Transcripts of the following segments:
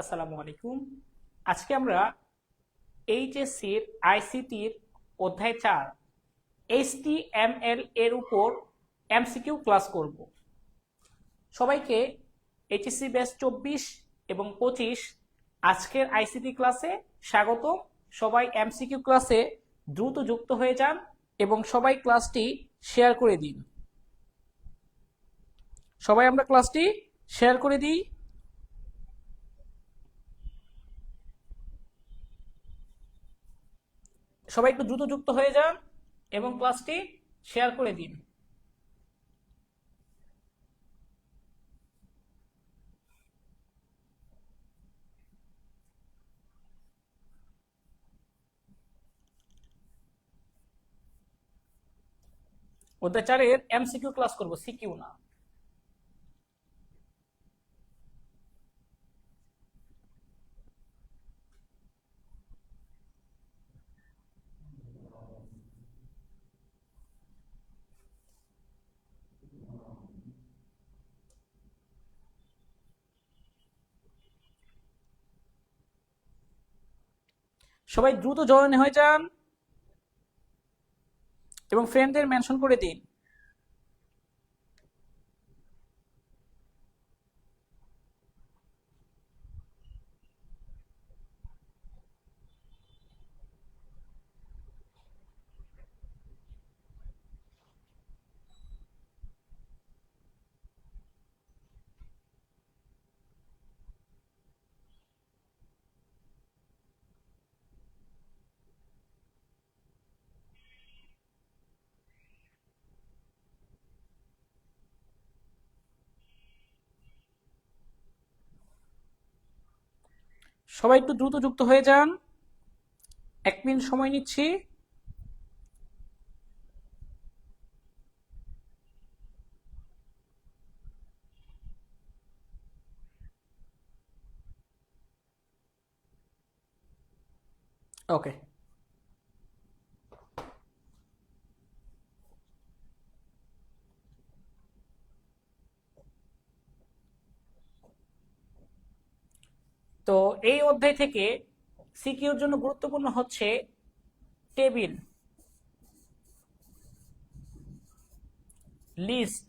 আসসালামু আলাইকুম। আজকে আমরা এইচএসসির আইসিটির অধ্যায় 4 HTML এর উপর এমসিকিউ ক্লাস করব। সবাইকে এইচএসসি ব্যাচ 24 এবং 25 আজকের আইসিটি ক্লাসে স্বাগত। সবাই এমসিকিউ ক্লাসে দ্রুত যুক্ত হয়ে যান এবং সবাই ক্লাসটি শেয়ার করে দিন। সবাই আমরা ক্লাসটি শেয়ার করে দিই। সবাই একটু দ্রুত যুক্ত হয়ে যান এবং ক্লাসটি শেয়ার করে দিন। অধ্যায় 4 এর এমসিকিউ ক্লাস করব, সিকিউ না। সবাই দ্রুত জয়েন হয়ে যান এবং ফ্রেন্ডদের মেনশন করে দিন। সবাই একটু দ্রুত যুক্ত হয়ে যান, 1 মিনিট সময় নিচ্ছি। ওকে, তো এই অধ্যায় থেকে সিকিউর জন্য গুরুত্বপূর্ণ হচ্ছে টেবিল, লিস্ট,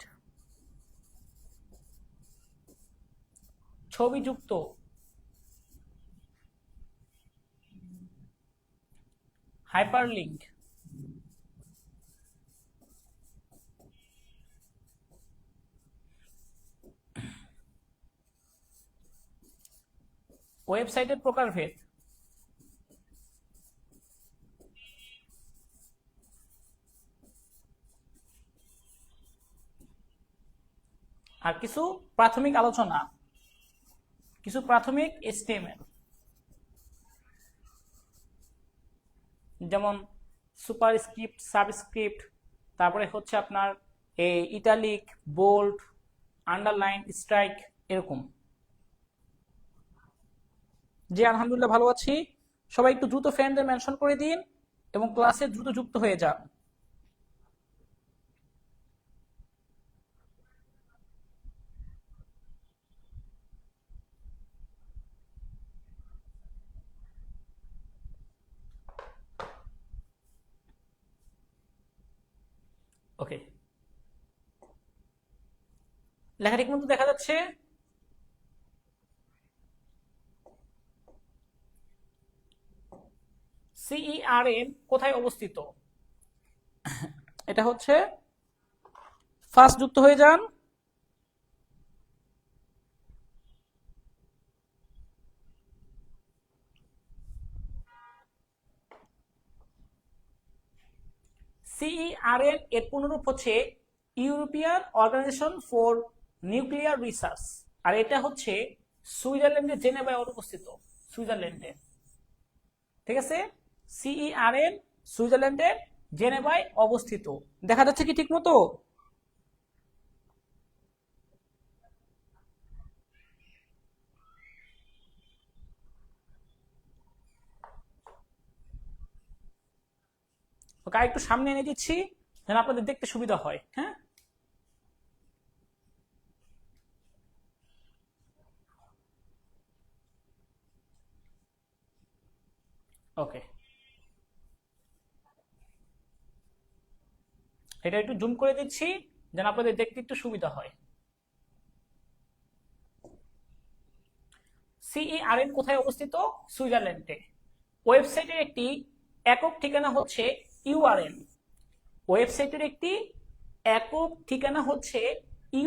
ছবিযুক্ত, হাইপারলিংক, ওয়েবসাইটের প্রকারভেদ, আর কিছু প্রাথমিক আলোচনা, কিছু প্রাথমিক HTML, যেমন সুপারস্ক্রিপ্ট, সাবস্ক্রিপ্ট, তারপরে হচ্ছে আপনার ইটালিক, বোল্ড, আন্ডারলাইন, স্ট্রাইক, এরকম। জি আলহামদুলিল্লাহ ভালো আছি। সবাই একটু দ্রুত ফ্রেন্ডদের মেনশন করে দিন এবং ক্লাসে দ্রুত যুক্ত হয়ে যান। ওকে, লেখা ঠিক মতো দেখা যাচ্ছে? CERN কোথায় অবস্থিত? এটা হচ্ছে, ফার্স্ট যুক্ত হয়ে যান। CERN এর পুনরূপ হচ্ছে European Organization for Nuclear Research, আর এটা হচ্ছে সুইজারল্যান্ডের জেনেভায় অবস্থিত, সুইজারল্যান্ডে। ঠিক আছে, CERN সুইজারল্যান্ডের জেনেভায় অবস্থিত। দেখা যাচ্ছে কি ঠিক মতো? ওকে, একটু সামনে এনে দিচ্ছি যেন আপনাদের দেখতে সুবিধা হয়। হ্যাঁ, ওকে, এটা একটু জুম করে দিচ্ছি যেন আপনাদের দেখতে একটু সুবিধা হয়। CERN কোথায় অবস্থিত? সুইজারল্যান্ডে। ওয়েবসাইটের একটি একক ঠিকানা হচ্ছে URL। ওয়েবসাইটের একটি একক ঠিকানা হচ্ছে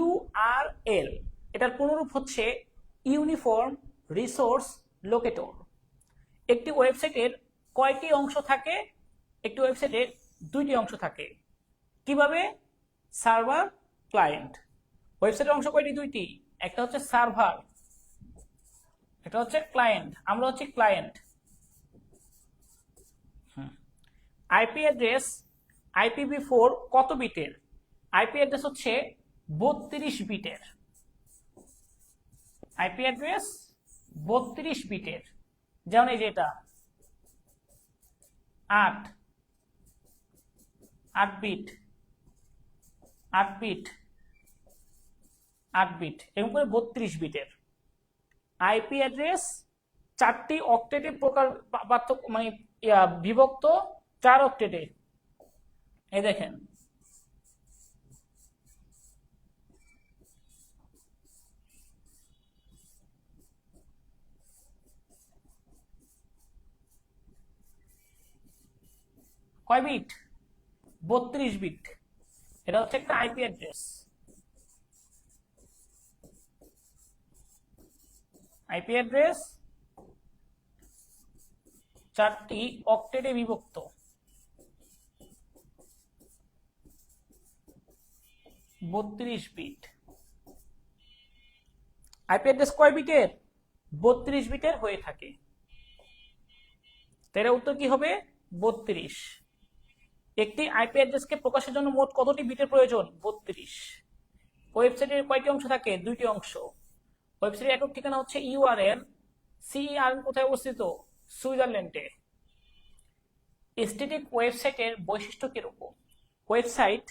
URL। এটার পুনরূপ হচ্ছে ইউনিফর্ম রিসোর্স লোকেটর। একটি ওয়েবসাইটের কয়টি অংশ থাকে? একটি ওয়েবসাইটের দুইটি অংশ থাকে। কিভাবে? Server, client. ওয়েবসাইটের অংশ কয়টি? দুইটি। একটা হচ্ছে সার্ভার, এটা হচ্ছে ক্লায়েন্ট। আমরা হচ্ছে ক্লায়েন্ট। আইপি অ্যাড্রেস IPv4 কত বিটের? আইপি অ্যাড্রেস হচ্ছে 32 বিটের। আইপি অ্যাড্রেস 32 বিটের। যেমন এই যে এটা 8 বিট 8 বিট 8 বিট এরকম করে 32 বিটের। আইপি অ্যাড্রেস 4টি অক্টেটে প্রকার পার্থক্য মানে বিভক্ত 4 অক্টেটে। এই দেখেন কয় বিট? 32 বিট। এটা হচ্ছে একটা আইপি অ্যাড্রেস। আইপি অ্যাড্রেস 4টি অক্টেটে বিভক্ত। 32 বিট। আইপি অ্যাড্রেস কয় বিটের? 32 বিটের হয়ে থাকে। তাহলে উত্তর কি হবে? 32। একটি আইপি অ্যাড্রেসকে প্রকাশের জন্য মোট কতটি বিটের প্রয়োজন? 32। ওয়েবসাইটের কয়টি অংশ থাকে? দুইটি অংশ। ওয়েবসাইটের একক ঠিকানা হচ্ছে URL। CERN কোথায় অবস্থিত? সুইজারল্যান্ডে। স্ট্যাটিক ওয়েবসাইটের বৈশিষ্ট্য কিরকম? ওয়েবসাইট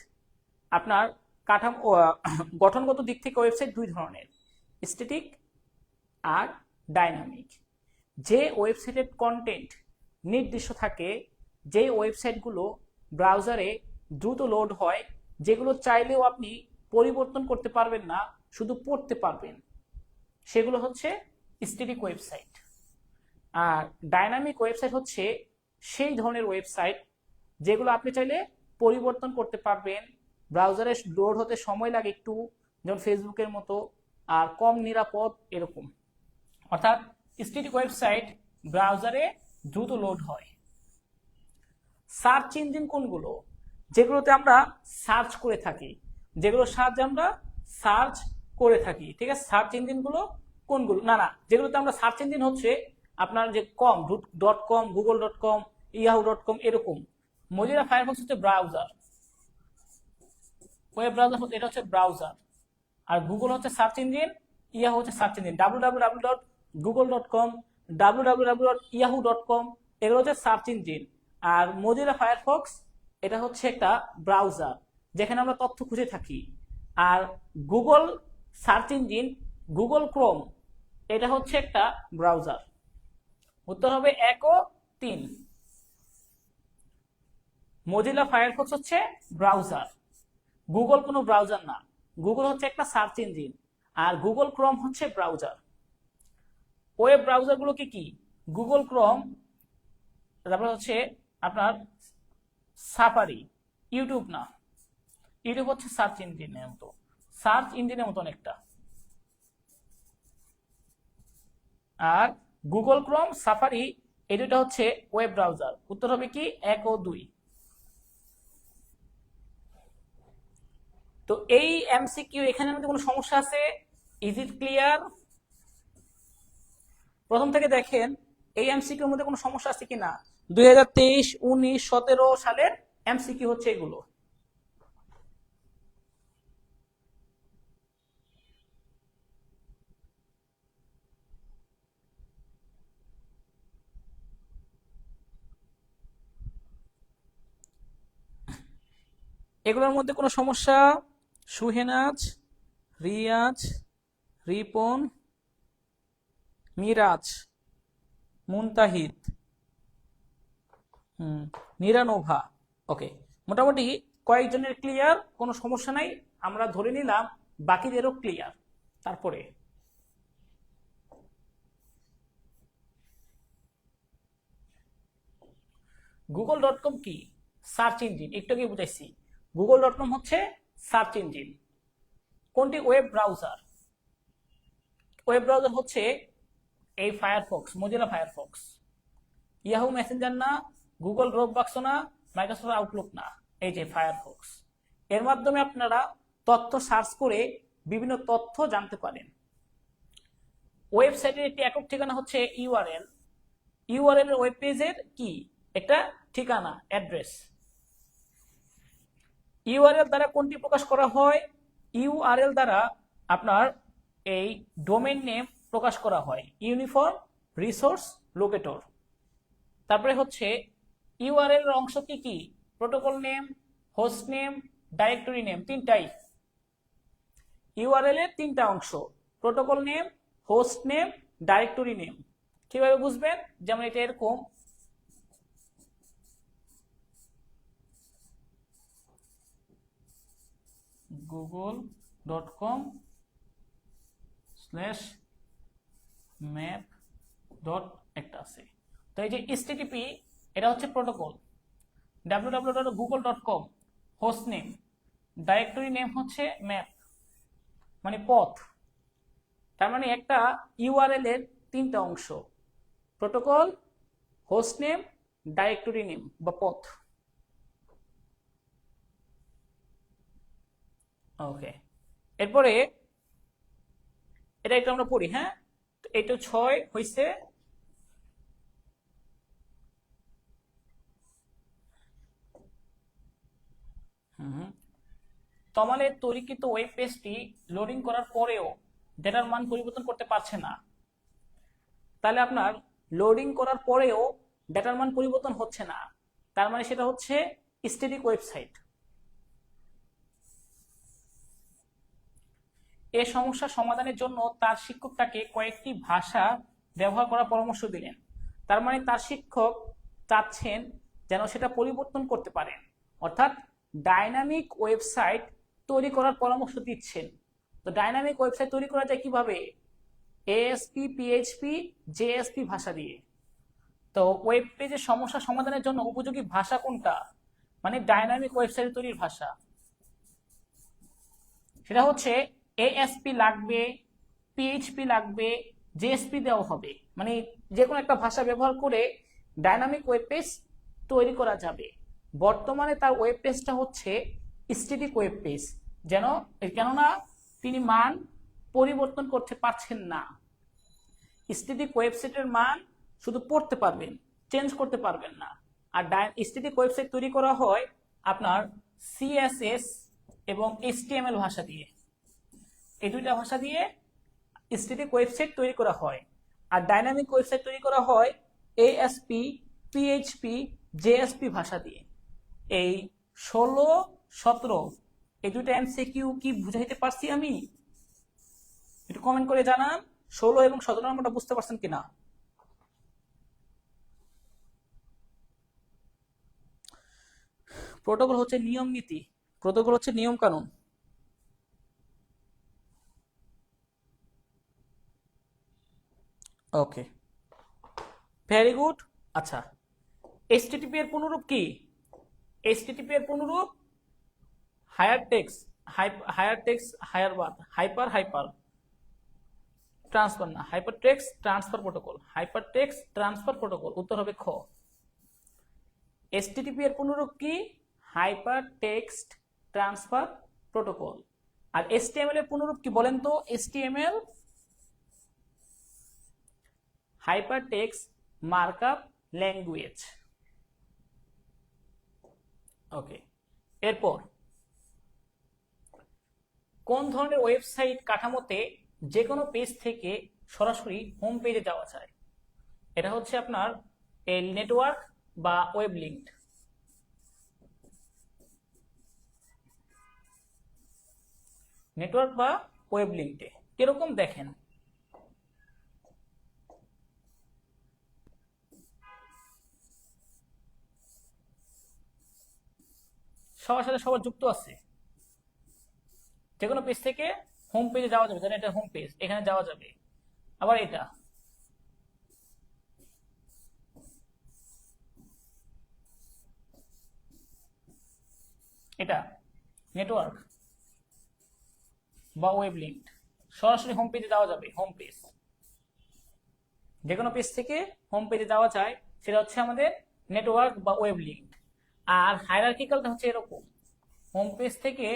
আপনার কাঠামো গঠনগত দিক থেকে ওয়েবসাইট দুই ধরনের, স্ট্যাটিক আর ডাইনামিক। যে ওয়েবসাইটের কন্টেন্ট নির্দিষ্ট থাকে, যে ওয়েবসাইটগুলো ব্রাউজারে দ্রুত লোড হয়, যেগুলো চাইলেও আপনি পরিবর্তন করতে পারবেন না, শুধু পড়তে পারবেন, সেগুলো হচ্ছে স্ট্যাটিক ওয়েবসাইট। আর ডাইনামিক ওয়েবসাইট হচ্ছে সেই ধরনের ওয়েবসাইট যেগুলো আপনি চাইলে পরিবর্তন করতে পারবেন, ব্রাউজারে লোড হতে সময় লাগে একটু, যেমন ফেসবুকের মতো, আর কম নিরাপদ এরকম। অর্থাৎ স্ট্যাটিক ওয়েবসাইট ব্রাউজারে দ্রুত লোড হয়। সার্চ ইঞ্জিন কোনগুলো? যেগুলোতে আমরা সার্চ করে থাকি, যেগুলো আমরা সার্চ করে থাকি, ঠিক আছে। সার্চ ইঞ্জিনগুলো কোনগুলো? না, যেগুলোতে আমরা সার্চ ইঞ্জিন হচ্ছে আপনার যে .com, google.com, yahoo.com এরকম। মজিলা ফায়ারফক্স হচ্ছে ব্রাউজার, ওয়েব ব্রাউজার, এটা হচ্ছে ব্রাউজার। আর গুগল হচ্ছে সার্চ ইঞ্জিন, ইয়াহু হচ্ছে সার্চ ইঞ্জিন। www.google.com, www.yahoo.com এগুলো হচ্ছে সার্চ ইঞ্জিন। আর মজিলা ফায়ারফক্স এটা হচ্ছে একটা ব্রাউজার যেখানে আমরা তথ্য খুঁজে থাকি। আর Google search engine, Google Chrome, এটা হচ্ছে একটা ব্রাউজার। উত্তর হবে 1 ও 3। মজিলা ফায়ারফক্স হচ্ছে ব্রাউজার, গুগল কোনো ব্রাউজার না। গুগল হচ্ছে একটা সার্চ ইঞ্জিন, আর গুগল ক্রোম হচ্ছে ব্রাউজার। ওয়েব ব্রাউজারগুলো কি? গুগল ক্রোম, তারপর হচ্ছে আপনার সাফারি। ইউটিউব না, ইউটিউব হচ্ছে সার্চ ইঞ্জিনের মতো, সার্চ ইঞ্জিনের মতো অনেকটা। আর গুগল ক্রোম, সাফারি এই দুটো হচ্ছে ওয়েব ব্রাউজার। উত্তর হবে কি? 1 ও 2। তো এই MCQ এখানের মধ্যে কোনো সমস্যা আছে? Is it clear? প্রথম থেকে দেখেন এই MCQ এর মধ্যে কোনো সমস্যা আছে কিনা। 2023, 19, 17 সালের MCQ হচ্ছে এগুলো। এগুলোর মধ্যে কোনো সমস্যা? সুহেনাজ, রিয়াজ, রিপন, মিরাজ, মুনতাহিদ, নিরানোভা। ওকে, মোটামুটি কয়েকজনের ক্লিয়ার, কোনো সমস্যা নাই, আমরা ধরে নিলাম বাকিদেরও ক্লিয়ার। তারপরে google.com কি? সার্চ ইঞ্জিন, একটু আগে বুঝাইছি। google.com হচ্ছে সার্চ ইঞ্জিন। কোনটি ওয়েব ব্রাউজার? ওয়েব ব্রাউজার হচ্ছে এই Firefox, Mozilla Firefox. Yahoo Messenger না, গুগল ড্রপবক্স না, মাইক্রোসফট আউটলুক না, এই যে ফায়ারফক্স। এর মাধ্যমে আপনারা তথ্য সার্চ করে বিভিন্ন তথ্য জানতে পারেন। ওয়েবসাইটের একটি একক ঠিকানা হচ্ছে ইউআরএল। ইউআরএল এর ওয়েব পেজের কি একটা ঠিকানা, অ্যাড্রেস। ইউআরএল দ্বারা কোনটি প্রকাশ করা হয়? ইউআরএল দ্বারা আপনার এই ডোমেইন নেম প্রকাশ করা হয়, ইউনিফর্ম রিসোর্স লোকেটর। তারপরে হচ্ছে ইউআরএল এর অংশ কি কি? Protocol name, host name, directory name, তিনটাই। ইউআরএল এর তিনটা অংশ, protocol name, host name, directory name. কিভাবে বুঝবেন? যেমন এটা এরকম, google.com /map একটা আছে। তো এই যে http এটা হচ্ছে protocol, www.google.com host name, directory name হচ্ছে ম্যাপ মানে পথ। তার মানে একটা ইউআরএল এর তিনটা অংশ, protocol, host name, directory name বা পথ। ওকে, এরপরে এটা একটু আমরা পড়ি। হ্যাঁ, এটা 6 হইছে। তমালের তৈরিকৃত ওয়েব পেজটি লোডিং করার পরেও ডেটার মান পরিবর্তন করতে পারছে না। তাহলে আপনার লোডিং করার পরেও ডেটার মান পরিবর্তন হচ্ছে না, তার মানে সেটা হচ্ছে স্ট্যাটিক ওয়েবসাইট। এ সমস্যা সমাধানের জন্য তার শিক্ষক তাকে কয়েকটি ভাষা ব্যবহার করার পরামর্শ দিলেন। তার মানে তার শিক্ষক চাচ্ছেন যেন সেটা পরিবর্তন করতে পারেন, অর্থাৎ ডাইনামিক ওয়েবসাইট তৈরি করার পরামর্শ দিচ্ছেন। তো ডাইনামিক ওয়েবসাইট তৈরি করা যায় কিভাবে? ASP, PHP, JSP ভাষা দিয়ে। তো ওয়েব পেজের সমস্যা সমাধানের জন্য উপযোগী ভাষা কোনটা? মানে ডাইনামিক ওয়েবসাইট তৈরির ভাষা, সেটা হচ্ছে ASP লাগবে, PHP লাগবে, JSP দেওয়া হবে। মানে যে কোনো একটা ভাষা ব্যবহার করে ডাইনামিক ওয়েব পেজ তৈরি করা যাবে। বর্তমানে তার ওয়েব পেজটা হচ্ছে স্ট্যাটিক ওয়েব পেজ, কেননা তিনি মান পরিবর্তন করতে পারছেন না। স্ট্যাটিক ওয়েবসাইটের মান শুধু পড়তে পারবেন, চেঞ্জ করতে পারবেন না। আর স্ট্যাটিক ওয়েবসাইট তৈরি করা হয় আপনার CSS এবং HTML ভাষা দিয়ে। এই দুইটা ভাষা দিয়ে স্ট্যাটিক ওয়েবসাইট তৈরি করা হয়। আর ডাইনামিক ওয়েবসাইট তৈরি করা হয় ASP, PHP, JSP ভাষা দিয়ে। এই 16, 17 এই দুইটা MCQ কি বুঝাইতে পারছি আমি? একটু কমেন্ট করে জানান 16 এবং 17 নম্বরটা বুঝতে পারছেন কিনা। প্রোটোকল হচ্ছে নিয়ম নীতি, প্রোটোকল হচ্ছে নিয়ম কানুন। Okay, very good. আচ্ছা, HTTP এর পুনরূপ কি? HTTP এর পুনরূপ হায়ার টেক্সট, হাইপার ট্রান্সফার না, hyper text transfer protocol, hyper text transfer protocol. উত্তর হবে খ। HTTP এর পুনরূপ কি? Hyper text transfer protocol. আর HTML এর পুনরূপ কি বলেন তো? HTML hyper text markup language. Okay, এরপর কোন ধরনের ওয়েবসাইট কাঠামোতে যে কোনো পেজ থেকে সরাসরি হোম পেজে যাওয়া যায়? এটা হচ্ছে আপনার এই নেটওয়ার্ক বা ওয়েব লিঙ্কড। নেটওয়ার্ক বা ওয়েব লিঙ্কডে কিরকম দেখেন, সবার সাথে সবার যুক্ত আছে। যে কোনো পেজ থেকে হোম পেজে যাওয়া যাবে, ধরেন এটা হোম পেজ, এখানে যাওয়া যাবে। আবার এটা নেটওয়ার্ক বা ওয়েব লিঙ্ক, সরাসরি হোম পেজে যাওয়া যাবে। হোম পেজ, যে কোনো পেজ থেকে হোম পেজে যাওয়া যায়, সেটা হচ্ছে আমাদের নেটওয়ার্ক বা ওয়েব লিঙ্ক। আর হায়ারার্কিক্যালটা হচ্ছে এরকম, হোম পেজ থেকে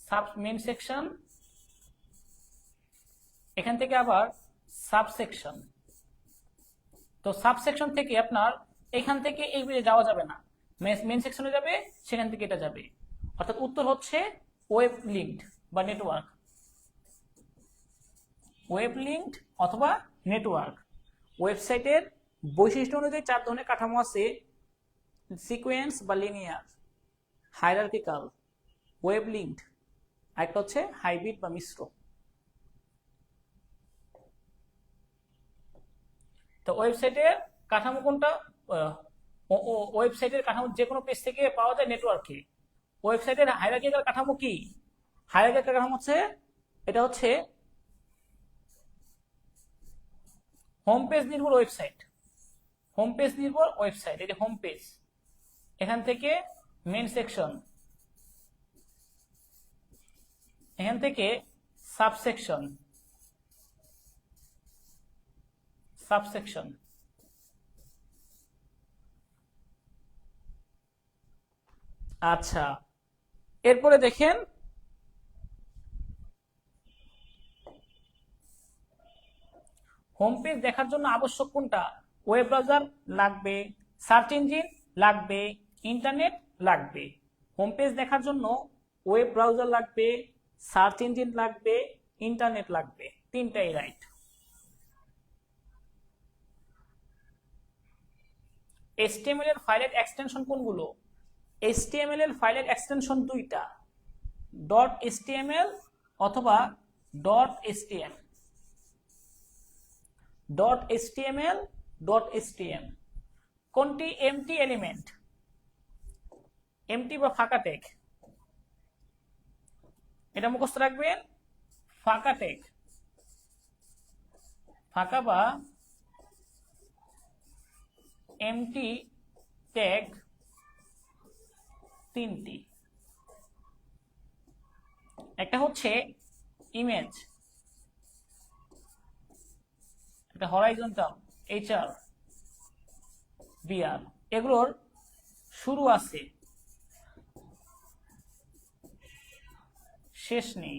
সাব মেন সেকশন, এখান থেকে আবার সাবসেকশন। তো সাবসেকশন থেকে আপনার এখান থেকে এই পেজে যাওয়া যাবে না, মেন সেকশনে যাবে, সেখান থেকে এটা যাবে। অর্থাৎ উত্তর হচ্ছে ওয়েব লিঙ্কড বা নেটওয়ার্ক, ওয়েব লিঙ্কড অথবা নেটওয়ার্ক। ওয়েবসাইটের বৈশিষ্ট্য অনুযায়ী 4 ধরনের কাঠামো আছে: সিকোয়েন্স বা লিনিয়ার, হায়ারার্কিক্যাল, ওয়েব লিঙ্কড, একটা হচ্ছে হাইব্রিড বা মিশ্র। তো ওয়েবসাইটের কাঠামো কোনটা? ওয়েবসাইটের কাঠামো যে কোনো পেজ থেকে পাওয়া যায় নেটওয়ার্কে। ওয়েবসাইটের হায়ারার্কিক্যাল কাঠামো কি? হায়ারার্কিক্যাল কাঠামো হচ্ছে, এটা হচ্ছে হোম পেজ নির্ভর ওয়েবসাইট, হোম পেজ নির্ভর ওয়েবসাইট। এই যে হোম পেজ, এখান থেকে মেন সেকশন, এখান থেকে সাবসেকশন, সাবসেকশন। আচ্ছা, এরপরে দেখেন হোম পেজ দেখার জন্য আবশ্যক কোনটা? ওয়েব ব্রাউজার লাগবে, সার্চ ইঞ্জিন লাগবে, ইন্টারনেট লাগবে। হোম পেজ দেখার জন্য ওয়েব ব্রাউজার লাগবে, সার্চ ইঞ্জিন লাগবে, ইন্টারনেট লাগবে, তিনটাই রাইট। HTML এর ফাইলের এক্সটেনশন কোনগুলো? HTML এর ফাইলের এক্সটেনশন দুইটা, .html অথবা .htm। .html, .htm কোনটি? এমটি এলিমেন্ট, এমটি বা ফাঁকা ট্যাগ, এটা মুখস্থ রাখবেন। ফাঁকা ট্যাগ, ফাঁকা বা এমটি ট্যাগ তিনটি। একটা হচ্ছে ইমেজ, একটা হরাইজন্টাল, HR, BR, এগুলোর শুরু আছে শেষ নেই।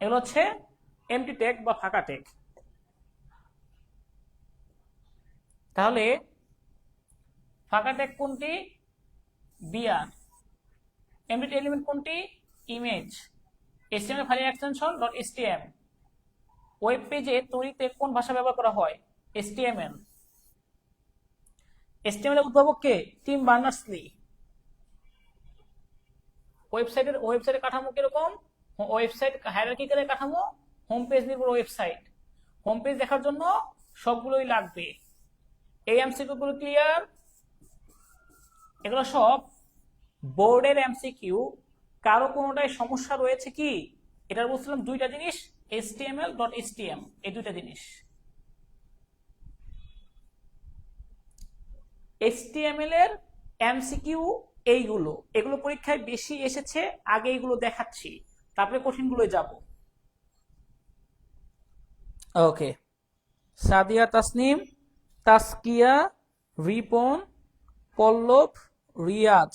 এগুলো হচ্ছে এমটি ট্যাগ বা ফাঁকা ট্যাগ। তাহলে ফাঁকা ট্যাগ কোনটি? BR। এমটি এলিমেন্ট কোনটি? ইমেজ। HTML ফাইলের এক্সটেনশন .htm। ওয়েব পেজে তৈরিতে কোন ভাষা ব্যবহার করা হয়? HTML। HTML এর উদ্ভাবক কে? Tim Berners-Lee. ওয়েবসাইটের কাঠামো কিরকম? ওয়েবসাইট হায়ারার্কিক্যালের কাঠামো, হোম পেজ নির্ভর ওয়েবসাইট। হোম পেজ দেখার জন্য সবগুলোই লাগবে। এই এমসিকিউ গুলো ক্লিয়ার? এগুলো সব বোর্ডের এমসিকিউ। কারো কোনোটায় সমস্যা রয়েছে কি? এটার বলছিলাম দুইটা জিনিস, HTML, .htm, এই দুইটা জিনিস। HTML এর এমসিকিউ এইগুলো, এগুলো পরীক্ষায় বেশি এসেছে, আগে এইগুলো দেখাচ্ছি, তারপরে কঠিনগুলো যাব। ওকে, সাদিয়া তাসনিম, তাসকিয়া, রিপন, পল্লব, রিয়াজ,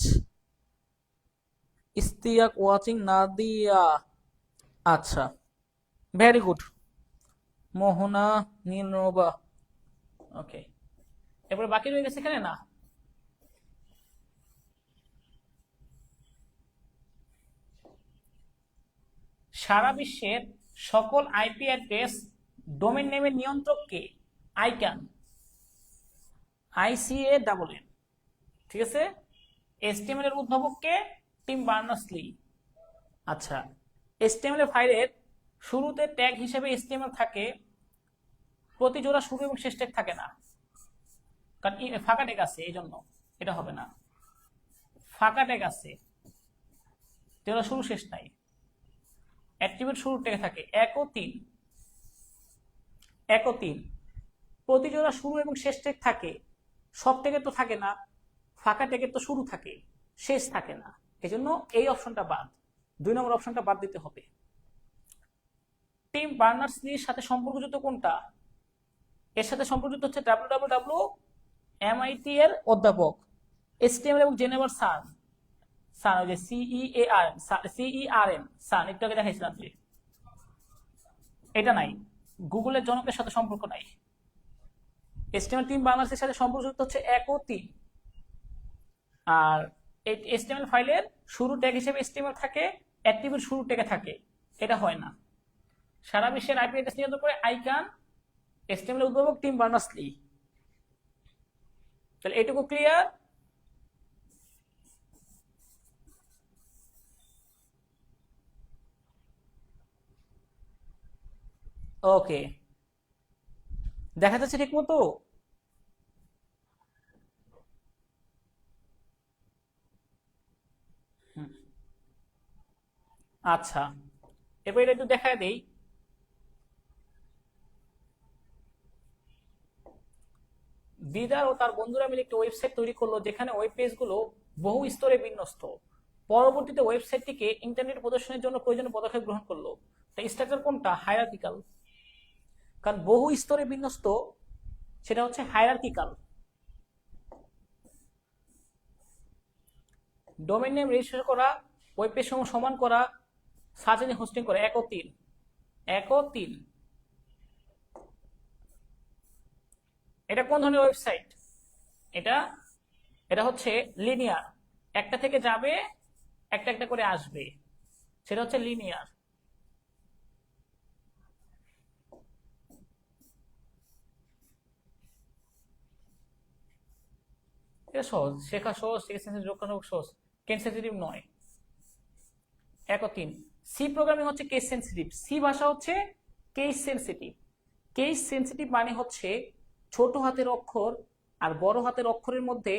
ইস্তিয়াক ওয়াচিং, নাদিয়া। আচ্ছা, ভেরি গুড। মোহনা, নীলনবা। ওকে, এরপরে বাকি রয়ে গেছে এখানে না? সারা বিশ্বের সকল আইপি অ্যাড্রেস ডোমেন নেমের নিয়ন্ত্রক কে? ICANN, ICANN। ঠিক আছে। HTML এর উদ্ভাবক কে? Tim Berners-Lee. আচ্ছা, HTML এর ফাইলের শুরুতে ট্যাগ হিসেবে HTML থাকে, প্রতি জোড়া শুরু এবং শেষ ট্যাগ থাকে না, কারণ ফাঁকা ট্যাগ আছে, এই জন্য এটা হবে না। ফাঁকা ট্যাগ আছে, যেগুলো শুরু শেষ নাই। অ্যাট্রিবিউট শুরুর ট্যাগে থাকে 1 ও 3, 1 ও 3 প্রতি জোড়া শুরু এবং শেষ ট্যাগ থাকে। সব ট্যাগের তো থাকে না, ফাঁকা ট্যাগের তো শুরু থাকে, শেষ থাকে না। এজন্য এই অপশনটা বাদ, 2 নম্বর অপশনটা বাদ দিতে হবে। টিম বার্নার্স-লির সাথে সম্পর্কযুক্ত কোনটা? এর সাথে সম্পর্কযুক্ত হচ্ছে WWW MIT এর অধ্যাপক, HTML এবং জেনেভার সান, ওই যে CERN সান, একটু আগে দেখাইছিলাম যে এটা নাই, গুগলের জনকের সাথে সম্পর্ক নাই। HTML টিম বাংলাদেশের সাথে সম্পর্কযুক্ত হচ্ছে 1 ও 3। আর এই HTML ফাইলের শুরু ট্যাগ হিসেবে HTML থাকে, অ্যাট্রিবিউট শুরু ট্যাগে থাকে, এটা হয় না। সারা বিশ্বের আইপি অ্যাড্রেস নিয়ন্ত্রণ করে আইকান, HTML এর উদ্ভাবক টিম বার্নার্স-লি। তাহলে এটুকু ক্লিয়ার? ওকে, দেখা যাচ্ছে ঠিক মতো? আচ্ছা, এবার এটা একটু দেখা দেই। দিদার ও তার বন্ধুরা মিলে একটি ওয়েবসাইট তৈরি করলো, যেখানে ওয়েব পেজগুলো বহু স্তরে বিন্যস্ত। পরবর্তীতে ওয়েবসাইটটিকে ইন্টারনেট প্রদর্শনের জন্য প্রয়োজনীয় পদক্ষেপ গ্রহণ করলো। তাই স্ট্রাকচার কোনটা? হায়ারার্কিক্যাল। কারণ বহু স্তরে বিন্যস্ত, সেটা হচ্ছে হায়ারার্কিক্যাল। ডোমেইন নেম রেজিস্টার করা, ওয়েব পেজ সমূহ সমান করা, সার্চ ইঞ্জিন হোস্টিং করা, 1 ও 3, 1 ও 3। এটা কোন ধরনের ওয়েবসাইট? এটা এটা হচ্ছে লিনিয়ার, একটা থেকে যাবে, একটা একটা করে আসবে, সেটা হচ্ছে লিনিয়ার। এটা সহজ, শেখা সহজ, সহজ, কেস সেন্সিটিভ নয়। 1 ও 3। সি প্রোগ্রামিং হচ্ছে কেস সেন্সিটিভ, সি ভাষা হচ্ছে কেস সেন্সিটিভ। কেস সেন্সিটিভ মানে হচ্ছে ছোট হাতের অক্ষর আর বড় হাতের অক্ষরের মধ্যে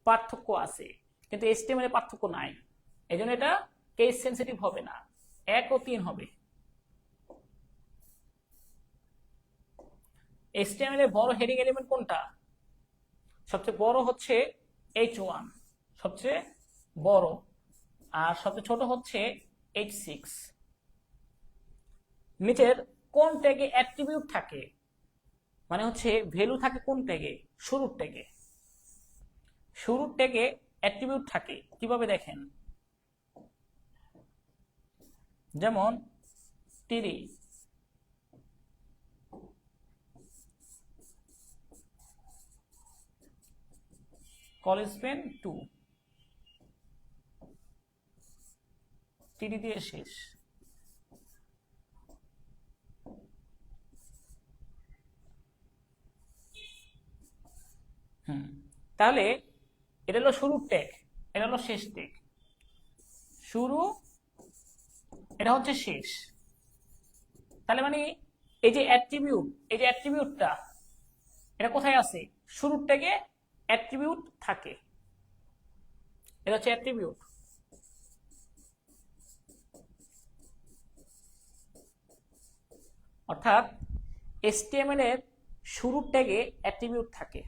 পার্থক্য আছে, কিন্তু HTML এ পার্থক্য নাই, এই জন্য এটা কেস সেন্সিটিভ হবে না। 1 ও 3 হবে। HTML এর বড় হেডিং এলিমেন্ট কোনটা? সবচেয়ে বড় হচ্ছে H1, সবচেয়ে বড়, আর সবচেয়ে ছোট হচ্ছে H6। নিচের কোন ট্যাগে অ্যাট্রিবিউট থাকে? মানে হচ্ছে ভ্যালু থাকে কোন ট্যাগে? শুরুর ট্যাগে। শুরুর ট্যাগে অ্যাট্রিবিউট থাকে, কিভাবে দেখেন? যেমন টিরি, কলেজ পেন 2, টিরি দিয়ে শেষ। তাহলে এটা হলো শুরুর ট্যাগ, এটা হলো শেষ ট্যাগ। শুরু, এটা হচ্ছে শেষ। তাহলে মানে এই যে অ্যাট্রিবিউট, এই যে অ্যাট্রিবিউটটা, এটা কোথায় আছে? শুরুর ট্যাগে অ্যাট্রিবিউট থাকে, এটা হচ্ছে অ্যাট্রিবিউট। অর্থাৎ HTML এর শুরুর ট্যাগে অ্যাট্রিবিউট থাকে।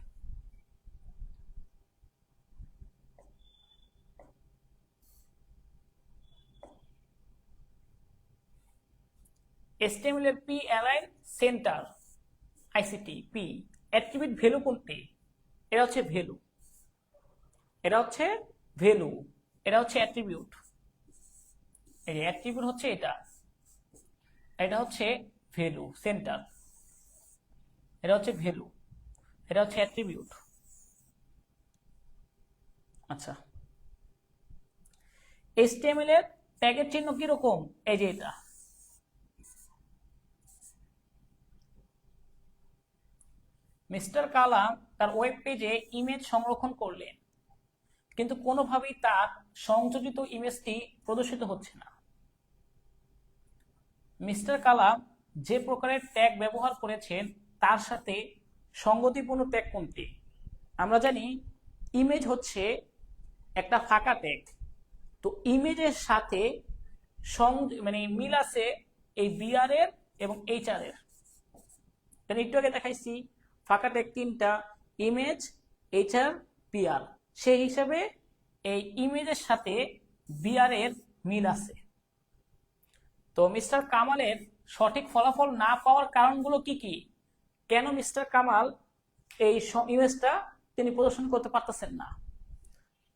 HTML এর P align centre ICT P attribute value কোনটি? এটা হচ্ছে ভ্যালু, এটা হচ্ছে ভ্যালু, এটা হচ্ছে অ্যাট্রিবিউট। এই যে অ্যাট্রিবিউট হচ্ছে এটা, এটা হচ্ছে ভ্যালু সেন্টার, এটা হচ্ছে ভ্যালু, এটা হচ্ছে অ্যাট্রিবিউট। আচ্ছা, HTML এর ট্যাগের চিহ্ন কিরকম? এই যে এটা, মিস্টার কালাম তার ওয়েব পেজে ইমেজ সংরক্ষণ করলেন, কিন্তু কোনোভাবেই তার সংযোজিত ইমেজটি প্রদর্শিত হচ্ছে না। মিস্টার কালাম যে প্রকারের ট্যাগ ব্যবহার করেছেন তার সাথে সঙ্গতিপূর্ণ ট্যাগ কোনটি? আমরা জানি ইমেজ হচ্ছে একটা ফাঁকা ট্যাগ, তো ইমেজের সাথে মানে মিল আছে এই বিআর এর এবং এইচআর এর। একটু আগে দেখাইছি ফাঁকা ট্যাগ তিনটা, ইমেজ, এইচআর, বিআর। সেই হিসাবে এই ইমেজের সাথে বিআর এর মিল আছে। তো মিস্টার কামালের সঠিক ফলাফল না পাওয়ার কারণগুলো কি কি, কেন মিস্টার কামাল এই ইমেজটা তিনি প্রদর্শন করতে পারতেছেন না?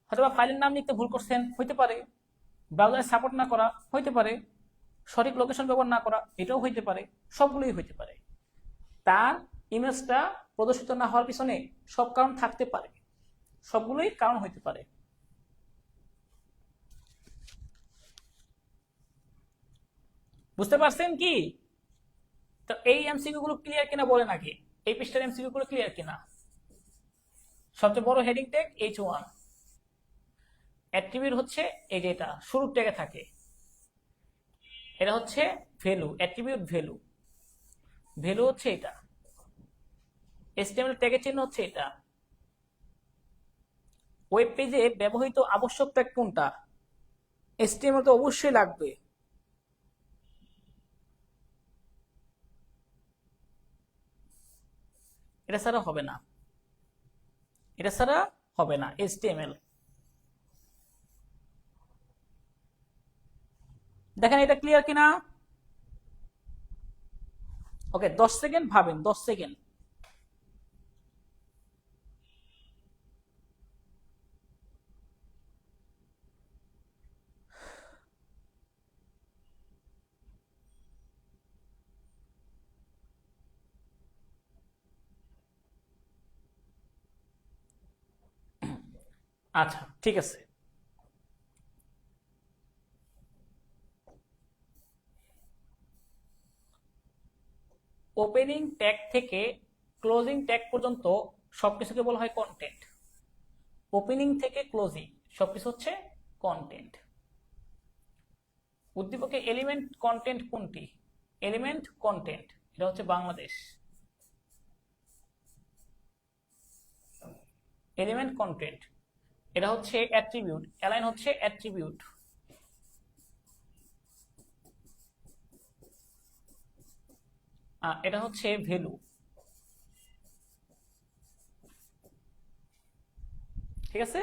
হয়তো ফাইলের নাম লিখতে ভুল করছেন, হইতে পারে। ব্রাউজারে সাপোর্ট না করা হইতে পারে, সঠিক লোকেশন ব্যবহার না করা এটাও হইতে পারে, সবগুলোই হইতে পারে। তার ইমেজটা প্রদর্শিত না হওয়ার পিছনে সব কারণ থাকতে পারে, সবগুলোই কারণ হইতে পারে। বুঝতে পারছেন কি? তো এই এমসিকিউ গুলো ক্লিয়ার কিনা বলেন আগে, এই পৃষ্ঠার এমসিকিউ গুলো ক্লিয়ার কিনা? সবচেয়ে বড় হেডিং ট্যাগ H1, অ্যাট্রিবিউট হচ্ছে এই যে এটা শুরুর ট্যাগে থাকে, এটা হচ্ছে ভ্যালু, অ্যাট্রিবিউট ভ্যালু, ভ্যালু হচ্ছে এটা। HTML ট্যাগের চিহ্ন হচ্ছে এটা। ওয়েব পেজে ব্যবহৃত আবশ্যক ট্যাগ কোনটা? HTML তো অবশ্যই লাগবে। এটা ছাড়া হবে না, এটা ছাড়া হবে না HTML। দেখেন এটা ক্লিয়ার কিনা? ওকে, 10 সেকেন্ড ভাবেন, 10 সেকেন্ড। আচ্ছা ঠিক আছে। ওপেনিং ট্যাগ থেকে ক্লোজিং ট্যাগ পর্যন্ত সবকিছুকে বলা হয় কন্টেন্ট। ওপেনিং থেকে ক্লোজিং সবকিছু হচ্ছে কন্টেন্ট। উদ্দীপকে এলিমেন্ট কন্টেন্ট কোনটি? এলিমেন্ট কন্টেন্ট এটা হচ্ছে বাংলাদেশ। এলিমেন্ট কন্টেন্ট এটা হচ্ছে অ্যাট্রিবিউট, অ্যালাইন হচ্ছে অ্যাট্রিবিউট। এটা হচ্ছে ভ্যালু। ঠিক আছে,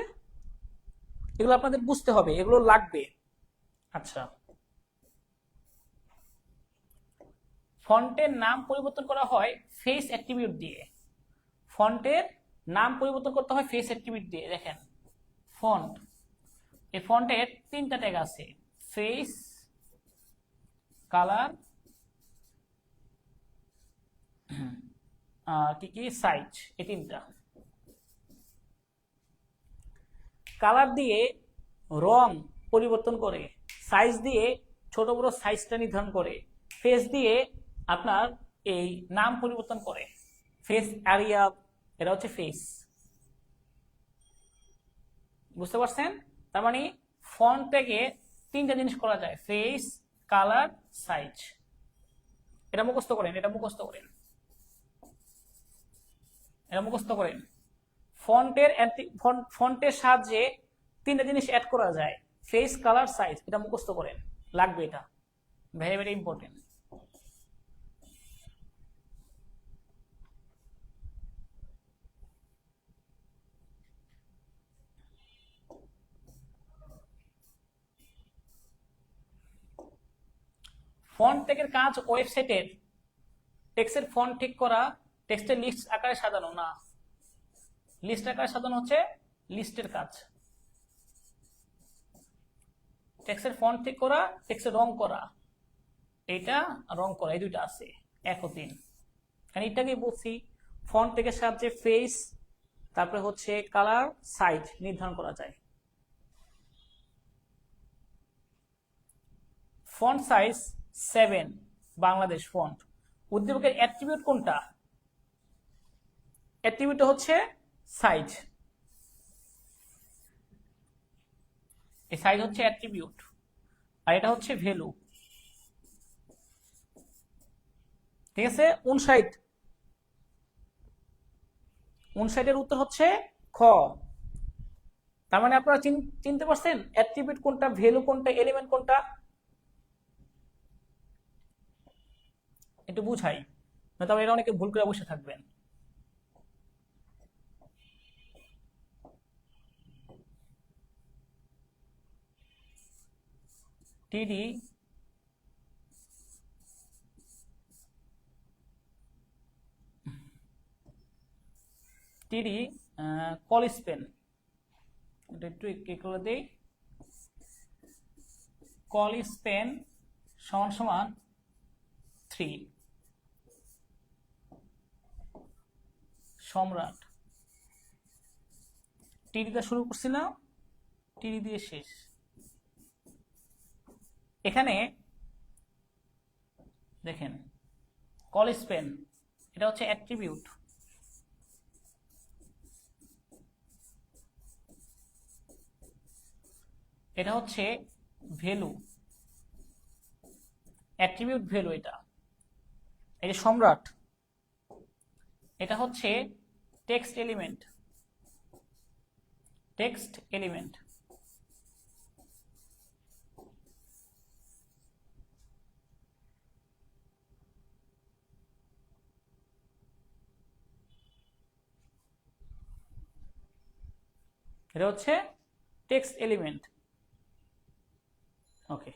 এগুলো আপনাদের বুঝতে হবে, এগুলো লাগবে। আচ্ছা, ফন্টের নাম পরিবর্তন করা হয় ফেস অ্যাট্রিবিউট দিয়ে। ফন্টের নাম পরিবর্তন করতে হয় ফেস অ্যাট্রিবিউট দিয়ে। দেখেন ফন্ট, এই ফন্টের তিনটা ট্যাগ আছে, ফেস, কালার, কি কি সাইজ, এই তিনটা। কালার দিয়ে রং পরিবর্তন করে, সাইজ দিয়ে ছোট বড় সাইজটা নির্ধারণ করে, ফেস দিয়ে আপনার এই নাম পরিবর্তন করে, ফেস এরিয়া, এটা হচ্ছে ফেস। বুঝতে পারছেন? তার মানে ফন্ট থেকে তিনটা জিনিস করা যায়, ফেস, কালার, সাইজ। এটা মুখস্থ করেন, এটা মুখস্থ করেন, এটা মুখস্থ করেন। ফন্টের সাহায্যে তিনটা জিনিস অ্যাড করা যায়, ফেস, কালার, সাইজ। এটা মুখস্থ করেন, লাগবে, এটা ভেরি ভেরি ইম্পর্টেন্ট। ফন্ট ট্যাগের কাজ ওয়েবসাইটের টেক্সটের ফন্ট ঠিক করা, টেক্সটের লিস্ট আকারে সাজানো না। লিস্ট আকারে সাজানো হচ্ছে লিস্টের কাজ। টেক্সটের ফন্ট ঠিক করা, টেক্সটের রং করা, এইটা রং করা, এই দুইটা আছে, 1 ও 3। কারণ এটাকেই বলছি ফন্ট ট্যাগের সাহায্যে ফেস, তারপরে হচ্ছে কালার, সাইজ নির্ধারণ করা যায়। Font size 7 Bangladesh font. উদ্দীপকের অ্যাট্রিবিউট কোনটা? অ্যাট্রিবিউট হচ্ছে সাইজ, এই সাইজ হচ্ছে অ্যাট্রিবিউট, আর এটা হচ্ছে ভ্যালু। ঠিক আছে, 59 এর উত্তর হচ্ছে খ। তার মানে আপনারা চিনতে পারছেন অ্যাট্রিবিউট কোনটা, ভ্যালু কোনটা, এলিমেন্ট কোনটা? একটু বুঝাই, না তবে এটা অনেকে ভুল করে বসে থাকবেন। টিডি টিডি কল স্পেন, এটা একটু কি করে দেই, কল স্পেন সমান সমান 3, সম্রাট টিডি দিয়ে শুরু করছি না, টিডি দিয়ে শেষ। এখানে দেখেন কল স্পেন এটা হচ্ছে অ্যাট্রিবিউট, এটা হচ্ছে ভ্যালু, অ্যাট্রিবিউট ভ্যালু। এটা এই যে সম্রাট, এটা হচ্ছে টেক্সট এলিমেন্ট, টেক্সট এলিমেন্ট। এটা হচ্ছে টেক্সট এলিমেন্ট। ওকে,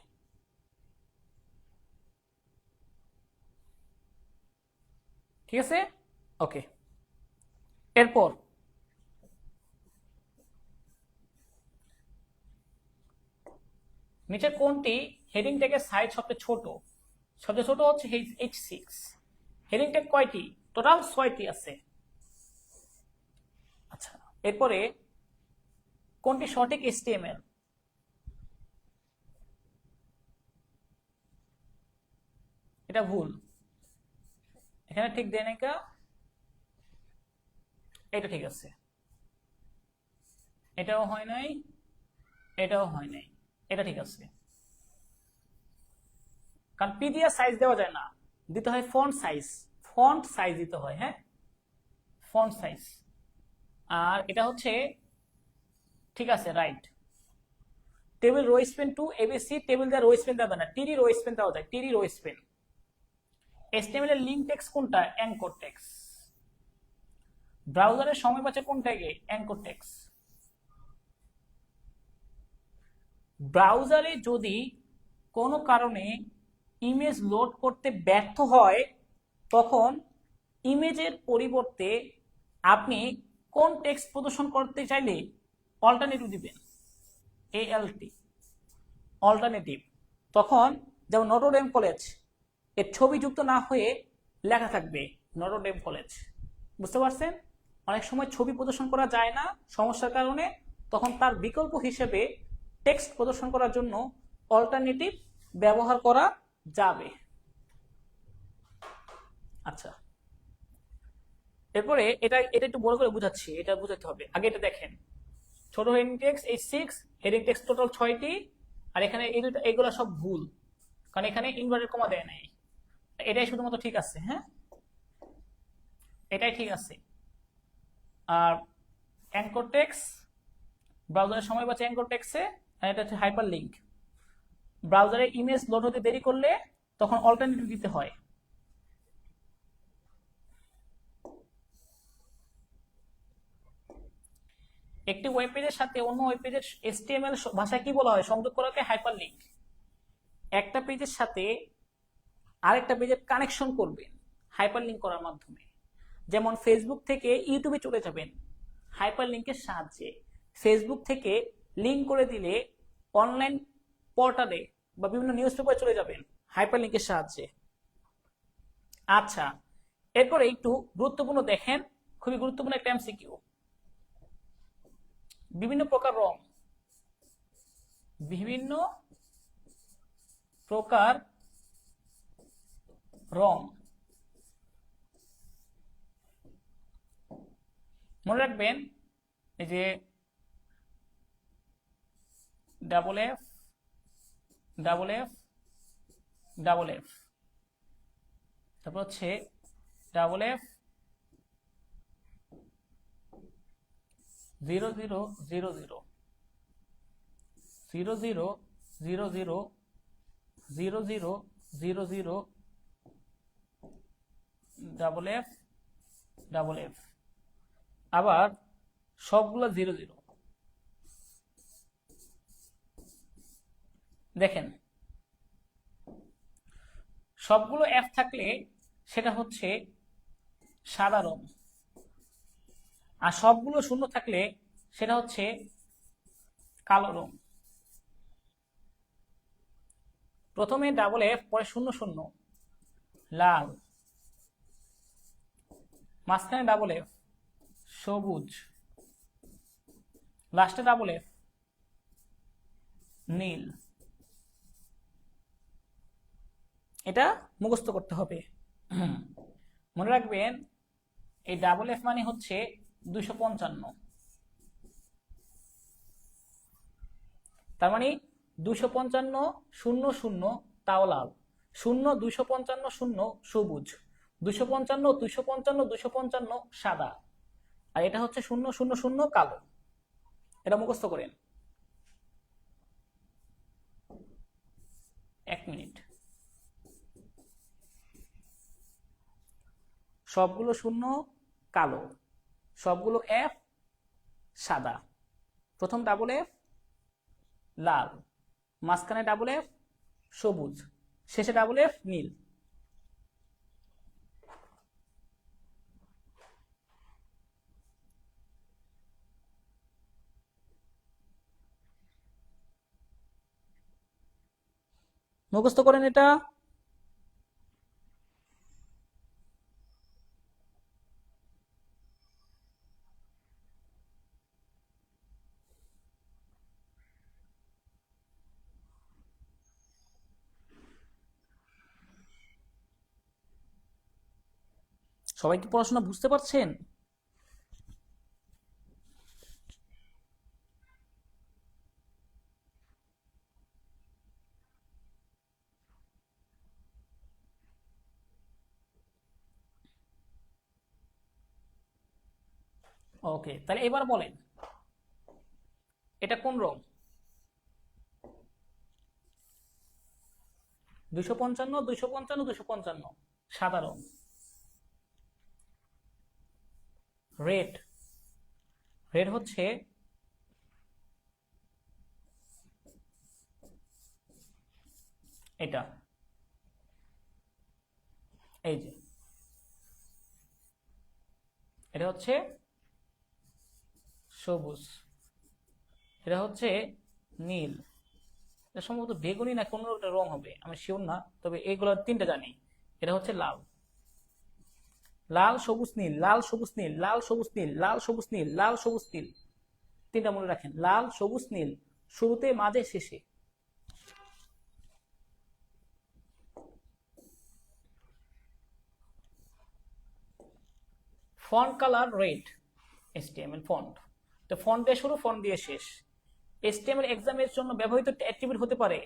ঠিক আছে। ওকে, এরপর নিচের কোনটি হেডিং ট্যাগের সাইজ সবচেয়ে ছোট? সবচেয়ে ছোট হচ্ছে H6। হেডিং ট্যাগ কয়টি? টোটাল 6টি আছে। আচ্ছা, এরপরে কোনটি সঠিক HTML? এটা ভুল, এখানে ঠিক দেয় নাই কা, এটা ঠিক আছে, এটাও হয় নাই, এটাও হয় নাই, এটা ঠিক আছে। কারণ পিডিএফ সাইজ দেওয়া যায় না, দিতে হয় ফন্ট সাইজ, ফন্ট সাইজ দিতে হয়। হ্যাঁ, ফন্ট সাইজ। আর এটা হচ্ছে ঠিক আছে, right. Table row span to ABC, table দেওয়া রো স্পেন দেওয়া যায় না, টিডি রো স্পেন দেওয়া যায়, টিডি রো স্পেন। HTML এর লিঙ্ক টেক্সট কোনটা? Anchor text. ব্রাউজারের সময় বাঁচে কোন ট্যাগে? Anchor text. ব্রাউজারে যদি কোনো কারণে ইমেজ লোড করতে ব্যর্থ হয়, তখন ইমেজের পরিবর্তে আপনি কোন টেক্সট প্রদর্শন করতে চাইলে অল্টারনেটিভ দিবেন, ALT, অল্টারনেটিভ। তখন যেমন নটরডেম কলেজ, এর ছবি যুক্ত না হয়ে লেখা থাকবে নটরডেম কলেজ। বুঝতে পারছেন? অনেক সময় ছবি প্রদর্শন করা যায় না সমস্যার কারণে, তখন তার বিকল্প হিসেবে টেক্সট প্রদর্শন করার জন্য অল্টারনেটিভ ব্যবহার করা যাবে। আচ্ছা, এরপরে এটা একটু বড় করে বুঝাচ্ছি, এটা বুঝাতে হবে। আগে এটা দেখেন, ছোট heading text H6, heading text total 6টি, আর এখানে এই দুটো এগুলো সব ভুল, কারণ এখানে ইনভার্টেড কমা দেয় নাই। এটাই শুধুমাত্র ঠিক আছে। হ্যাঁ, এটাই ঠিক আছে। আর অ্যাঙ্কর টেক্সট, ব্রাউজারের সময় বাঁচে অ্যাঙ্কর টেক্সটে, আর এটা হচ্ছে হাইপার লিঙ্ক। ব্রাউজারে ইমেজ লোড হতে দেরি করলে তখন অল্টারনেটিভ দিতে হয়। একটি ওয়েব পেজের সাথে অন্য ওয়েব পেজের HTML ভাষায় কি বলা হয়? সংযোগ করাকে হাইপার লিঙ্ক। একটা পেজের সাথে আরেকটা পেজের কানেকশন করবেন হাইপার লিঙ্ক করার মাধ্যমে। যেমন ফেসবুক থেকে ইউটিউবে চলে যাবেন হাইপার লিঙ্কের সাহায্যে, ফেসবুক থেকে লিঙ্ক করে দিলে অনলাইন পোর্টালে বা বিভিন্ন নিউজ পেপারে চলে যাবেন হাইপার লিঙ্কের সাহায্যে। আচ্ছা, এরপরে একটু গুরুত্বপূর্ণ দেখেন, খুবই গুরুত্বপূর্ণ একটা MCQ। বিভিন্ন প্রকার রং, বিভিন্ন প্রকার রং মনে রাখবেন, এই যে double F, double F, double F, তারপর হচ্ছে double F 0000, 0 0 0 0 0 0 0 0 double F double F. আবার সবগুলো 0 0। দেখেন সবগুলো এফ থাকলে সেটা হচ্ছে সাদা রং, আর সবগুলো শূন্য থাকলে সেটা হচ্ছে কালো রং। প্রথমে ডাবল এফ, পরে 0 0 লাল, মাঝখানে ডাবল এফ সবুজ, লাস্টে ডাবল এফ নীল। এটা মুখস্থ করতে হবে। মনে রাখবেন এই ডাবল এফ মানে হচ্ছে 255। তার মানে 255 0 0 তাও লাল, 0 255 0 সবুজ, 255 255 255 সাদা, আর এটা হচ্ছে 0 0 0 কালো। এটা মুখস্থ করেন। 1 মিনিট। সবগুলো 0 কালো, সবগুলো এফ সাদা, প্রথম ডাবল এফ লাল, মাঝখানে ডাবল এফ সবুজ, শেষে ডাবল এফ নীল। মুখস্থ করেন এটা। সবাই কি পড়াশোনা বুঝতে পারছেন? ওকে, তাহলে এবার বলেন এটা কোন রং? 255 255 255 সাদা রং। রেড, রেড হচ্ছে এটা, এই যে এটা হচ্ছে সবুজ, এটা হচ্ছে নীল, এটা সম্ভবত বেগুনি না কোনো একটা রং হবে, আমি শিওর না, তবে এইগুলো তিনটা জানি। এটা হচ্ছে লাল, লাল সবুজ নীল, লাল সবুজ নীল, লাল সবুজ নীল, লাল সবুজ নীল, লাল সবুজ নীল। তিনটা মনে রাখেন, লাল সবুজ নীল, শুরুতে মাঝে শেষে। Font colour red, HTML font. তো ফন্ট দিয়ে শুরু, ফন্ট দিয়ে শেষ। HTML এক্সামের জন্য ব্যবহৃত অ্যাট্রিবিউট হতে পারে,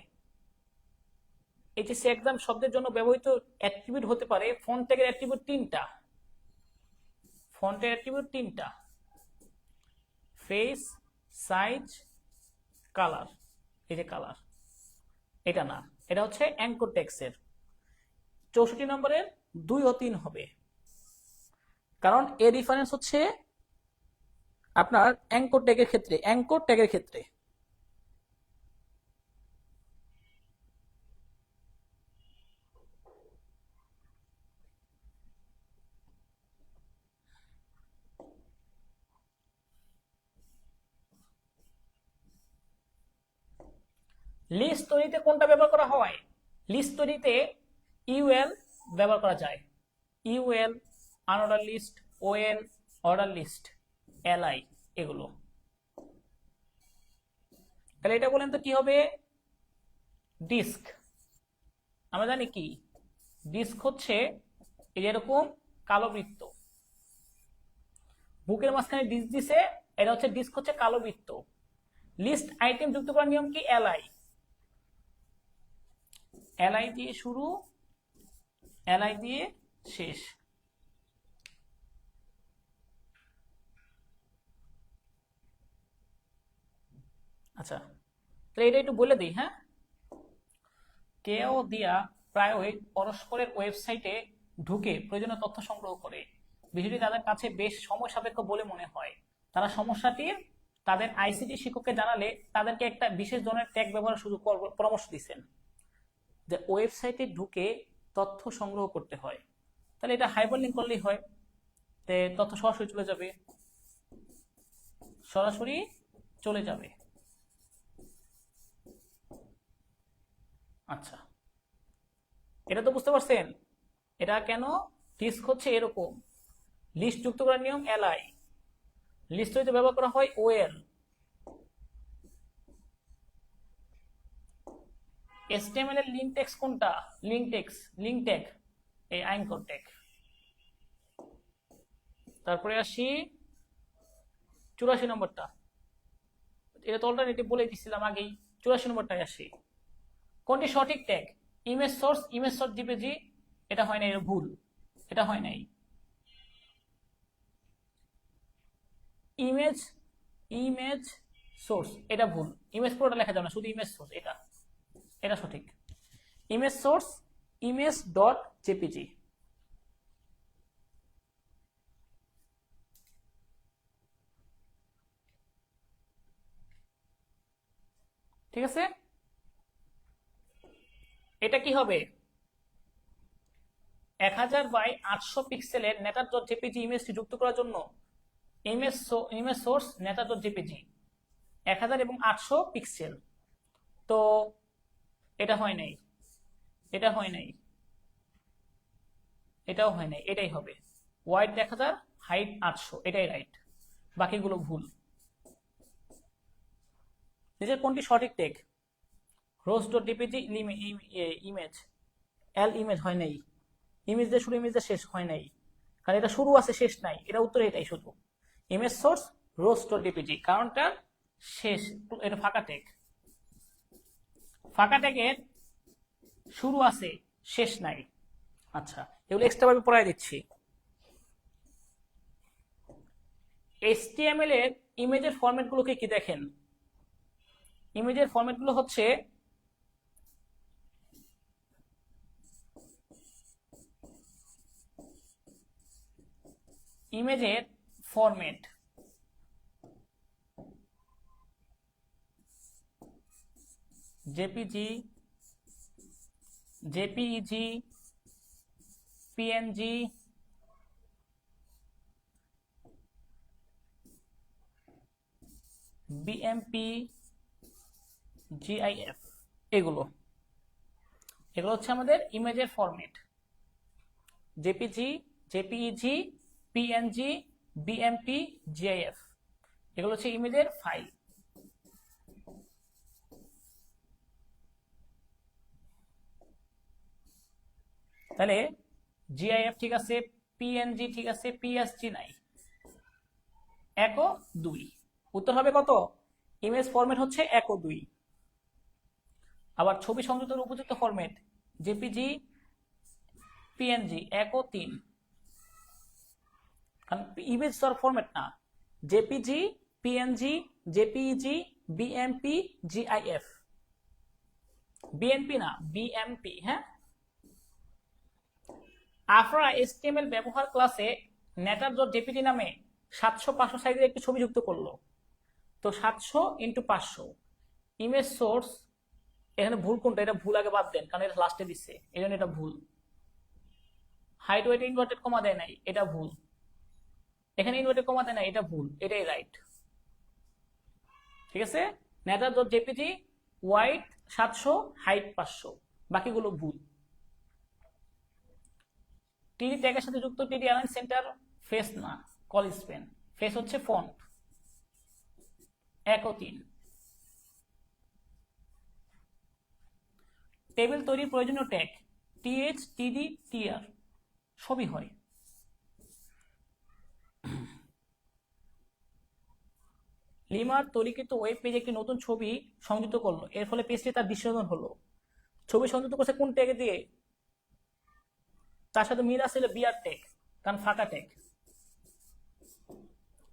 এইচএসসি এক্সাম শব্দের জন্য ব্যবহৃত অ্যাট্রিবিউট হতে পারে। ফন্ট ট্যাগের অ্যাট্রিবিউট 3টা, ফন্টের অ্যাট্রিবিউট 3টা, ফেস, সাইজ, কালার। এই যে কালার, এটা না, এটা হচ্ছে অ্যাঙ্কর টেক্সটের 64 নম্বরের 2 ও 3 হবে, কারণ এর রেফারেন্স হচ্ছে আপনার অ্যাঙ্কর ট্যাগের ক্ষেত্রে, অ্যাঙ্কর ট্যাগের ক্ষেত্রে। লিস্ট তৈরিতে কোনটা ব্যবহার করা হয়? লিস্ট তৈরিতে ইউএল ব্যবহার করা যায়। UL, unordered list, OL, ordered list, LI, এগুলো। তাহলে এটা বলেন তো কি হবে? ডিস্ক। আমরা জানি কি ডিস্ক হচ্ছে এরকম কালো বৃত্ত, বুকের মাঝখানে ডিস্ক দিছে, এটা হচ্ছে ডিস্ক, হচ্ছে কালো বৃত্ত। লিস্ট আইটেম যুক্ত করার নিয়ম কি? এলআই, এলআই দিয়ে শুরু, এলআই দিয়ে শেষ। আচ্ছা, তাহলে এটা একটু বলে দিই। হ্যাঁ, কেউ দিয়া প্রায়ই পরস্পরের ওয়েবসাইটে ঢুকে প্রয়োজনীয় তথ্য সংগ্রহ করে। বিষয়টি তাদের কাছে বেশ সময় সাপেক্ষ বলে মনে হয়। তারা সমস্যাটির তাদের আইসিটি শিক্ষককে জানালে তাদেরকে একটা বিশেষ ধরনের ট্যাগ ব্যবহারের সুযোগ পরামর্শ দিচ্ছেন, যে ওয়েবসাইটে ঢুকে তথ্য সংগ্রহ করতে হয়। তাহলে এটা হাইপারলিংক করলেই হয়, তথ্য সরাসরি চলে যাবে, সরাসরি চলে যাবে। আচ্ছা, এটা তো বুঝতে পারছেন। এটা কেন ডিস্ক হচ্ছে এরকম। লিস্ট যুক্ত করার নিয়ম এলআই, লিস্ট হইতে ব্যবহার করা হয় ওএল। HTML এর লিঙ্ক টেক্সট কোনটা? লিঙ্ক ট্যাগ, এই অ্যাঙ্কর ট্যাগ। তারপরে আসি 84 নম্বরটা, এটা তো অল্টারনেটিভ বলে দিছিলাম আগেই। 84 নম্বরটায় আসি। কোনটি সঠিক ট্যাগ? ইমেজ সোর্স জেপিজি, এটা হয় নাই, এটা ভুল, এটা হয় নাই। ইমেজ সোর্স, এটা ভুল। ইমেজ পুরোটা লেখা যাবে না, শুধু ইমেজ সোর্স, এটা সঠিক। Image source image dot JPG. ঠিক আছে, এটা কি হবে? 1000 বাই 800 পিক্সেলের নেটার ডট জেপিজি ইমেজটি যুক্ত করার জন্য ইমেজ সোর্স নেটার ডট জেপিজি 1000 এবং 800 পিক্সেল। তো এটা হয় নাই, এটা হয় নাই, এটাও হয় নাই, এটাই হবে। ওয়াইড 1000, হাইট 800, এটাই রাইট, বাকিগুলো ভুল। নিজের কোনটি সঠিক ট্যাগ? রোজ ডট ডিপিজি ইমেজ, এল ইমেজ হয় নাই, ইমেজ দিয়ে শুরু ইমেজ দিয়ে শেষ হয় নাই, কারণ এটা শুরু আছে শেষ নাই, এটা উত্তরে এটাই শুধু। ইমেজ সোর্স রোজ ডট ডিপিজি, কারণটা শেষ, এটা ফাঁকা ট্যাগ। ফাঁকা ট্যাগের শুরু আছে শেষ নাই। আচ্ছা, এগুলো এক্সট্রা ভাবে পড়াই দিচ্ছি। HTML এর ইমেজের ফরম্যাট গুলোকে কি দেখেন? ইমেজের ফরম্যাট গুলো হচ্ছে ইমেজের format JPG, JPEG, PNG, BMP, GIF, এগুলো হচ্ছে আমাদের ইমেজের format. JPG, JPEG, PNG, BMP, GIF, এগুলো হচ্ছে ইমেজের ফাইল। তাহলে জিআইএফ ঠিক আছে, পিএনজি ঠিক আছে, পিএসজি নাই, 1 ও 2। উত্তর হবে কত? ইমেজ ফরম্যাট হচ্ছে 1 ও 2। আবার ছবি সংযুক্তের উপযুক্ত ফরম্যাট জেপিজি, পিএনজি 1 ও 3, কারণ ইমেজ তো ফরম্যাট না। JPG, PNG, JPEG, BMP, GIF, BNP না, বিএমপি। হ্যাঁ, আপনারা HTML ব্যবহার ক্লাসে নেটার.jpg নামে 700-500 সাইজের একটি ছবি যুক্ত করলো। তো 700 × 500 ইমেজ সোর্স, এখানে ভুল কোনটা? এটা ভুল, আগে বাদ দেন, কারণ এটা লাস্টে দিচ্ছে, এই জন্য এটা ভুল। হাইট ওয়েট ইনভার্টেড কমা দেয় নাই, এটা ভুল। এখানে ইনভার্টেড কমা দেয় নাই, এটা ভুল, এটাই রাইট। ঠিক আছে, নেটার.jpg ওয়াইড 700, হাইট 500, বাকিগুলো ভুল। টিডি ট্যাগের সাথে যুক্ত টিডি অ্যালাইন সেন্টার ফেস না, কল স্পেন। ফেস হচ্ছে ফন্ট, 1 ও 3। টেবিল তৈরির প্রয়োজনীয় ট্যাগ টিএইচ, টিডি, টিআর সবই হয়। লিমার তৈরিকৃত ওয়েব পেজে একটি নতুন ছবি সংযুক্ত করলো, এর ফলে পেজটি তার দৃশ্যমান হলো। ছবি সংযুক্ত করছে কোন ট্যাগে দিয়ে? তার সাথে মিল আছে বিআর ট্যাগ, কারণ ফাঁকা ট্যাগ।